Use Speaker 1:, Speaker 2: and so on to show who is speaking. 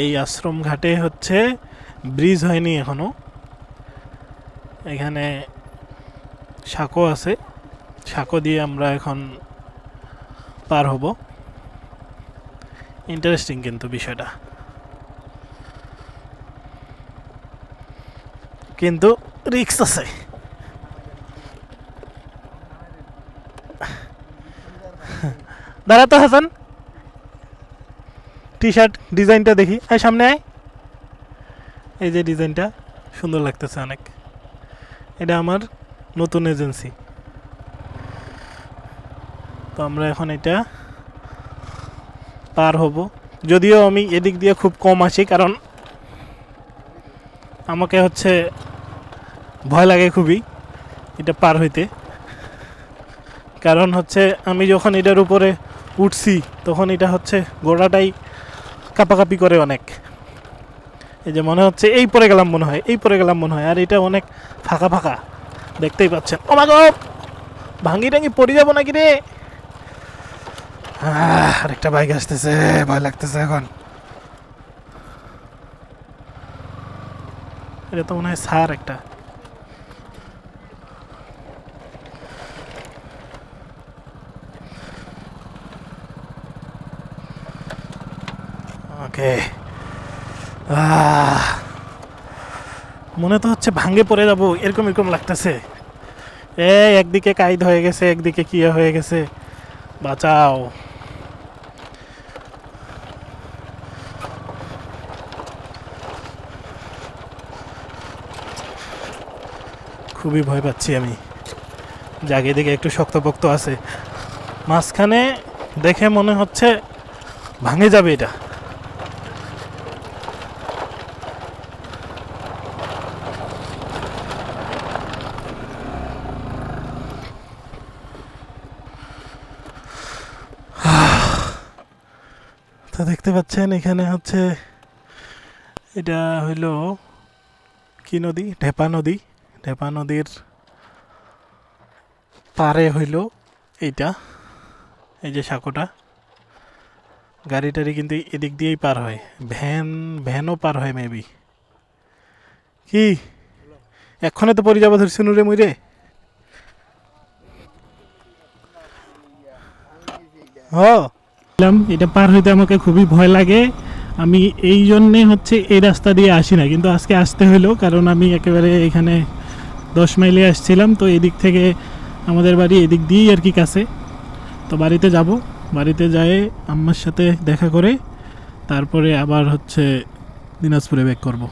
Speaker 1: এই আশ্রম ঘাটে হচ্ছে ব্রিজ হয়নি এখনো, এখানে সাঁকো আছে, সাঁকো দিয়ে আমরা এখন পার হব। ইন্টারেস্টিং কিন্তু বিষয়টা, কিন্তু রিস্ক আছে। দাঁড়াতো হাসান, টি শার্ট ডিজাইনটা দেখি, আয় সামনে আয়। এই যে ডিজাইনটা সুন্দর লাগতেছে অনেক, এটা আমার নতুন এজেন্সি। তো আমরা এখন এটা পার হব, যদিও আমি এদিক দিয়ে খুব কম আসি, কারণ আমাকে হচ্ছে ভয় লাগে খুবই এটা পার হইতে। কারণ হচ্ছে আমি যখন এটার উপরে উঠছি তখন এটা হচ্ছে গোড়াটাই কাঁপাকাঁপি করে অনেক। এই যে মনে হচ্ছে এই পরে গেলাম মনে হয়, এই পরে গেলাম মনে হয়, আর এটা অনেক ফাঁকা ফাঁকা দেখতেই পাচ্ছেন। ও মা গো, ভাঙি টাঙ্গি পড়ে যাবো নাকি রে। আরেকটা বাইক আসতেছে, ভয় লাগতেছে এখন। এটা তো মনে হয় সার একটা। ওকে, মনে তো হচ্ছে ভাঙে পড়ে যাবো, এরকম এরকম লাগতেছে। একদিকে কাইদ হয়ে গেছে, একদিকে কি হয়ে গেছে, বাঁচাও। খুবই ভয় পাচ্ছি আমি, জাগে দিকে একটু শক্তপোক্ত আছে, মাঝখানে দেখে মনে হচ্ছে ভাঙে যাবে এটা। তো দেখতে পাচ্ছেন এখানে হচ্ছে এটা হইল কি নদী, ঢেপা নদী। ঢেপা নদীর পারে হইল এইটা, এই যে সাঁকোটা। গাড়ি টাড়ি কিন্তু এদিক দিয়েই পার হয়, ভ্যানও পার হয় মেবি। কি এক্ষণে তো পরি যাবো ধরছি নুরে মুইরে। এটা পার হইতে আমাকে খুবই ভয় লাগে, আমি এই জন্যে হচ্ছে এই রাস্তা দিয়ে আসি না, কিন্তু আজকে আসতে হলো কারণ আমি একেবারে এখানে 10 মাইলে আসছিলাম। তো এদিক থেকে আমাদের বাড়ি এদিক দিয়েই আর কি কাছে। তো বাড়িতে যাব, বাড়িতে যেয়ে আম্মার সাথে দেখা করে তারপরে আবার হচ্ছে দিনাজপুরে ব্যাক করব।